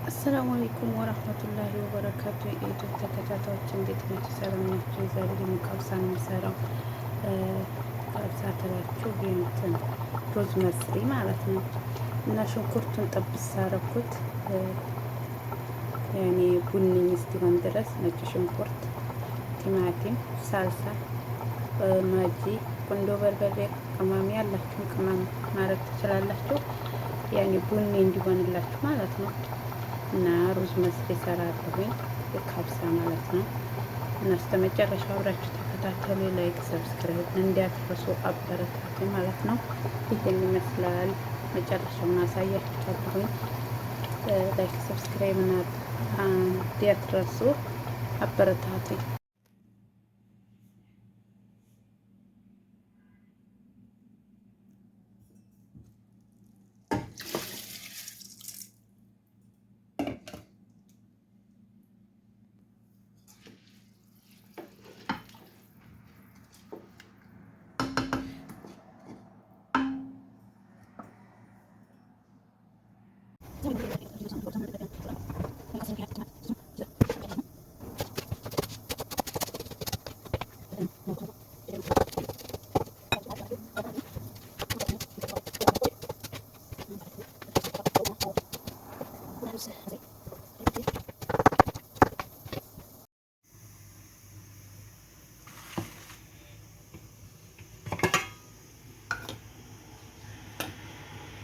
አሰላሙ አለይኩም ወራህመቱላሂ ወበረካቱ። የኢትዮ ተከታታዮች እንዴት ናችሁ? ሰላም ናችሁ? ዛሬ ደግሞ ካብሳ የምሰራው ካብሳ ትላችሁ እንትን ሮዝ መስሪ ማለት ነው። እና ሽንኩርቱን ጥብስ አደረኩት ያኔ ቡኒ እስኪሆን ድረስ ነጭ ሽንኩርት፣ ቲማቲም፣ ሳልሳ፣ ማጂ፣ ቁንዶ በርበሬ፣ ቅመም ያላችሁን ቅመም ማድረግ ትችላላችሁ። ያኔ ቡኒ እንዲሆንላችሁ ማለት ነው። እና ሩዝ መስሪ እሰራለሁኝ የካብሳ ማለት ነው። እና እስከ መጨረሻው አብራችሁ ተከታተሉ። ላይክ ሰብስክራይብ እንዲያትረሱ አበረታቱ ማለት ነው። ይሄን ይመስላል። መጨረሻውን አሳያችኋለሁኝ። ላይክ ሰብስክራይብ እንዲያትረሱ አበረታቱ።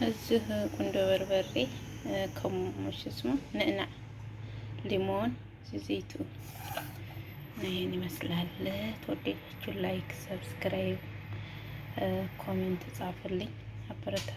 እዚህ ቁንዶ በርበሬ ከሙሽ ስሙ ንዕናዕ፣ ሊሞን፣ ዘይቱ ይሄን ይመስላል። ተወደዳችሁ ላይክ ሰብስክራይብ ኮሜንት ጻፉልኝ አበረታ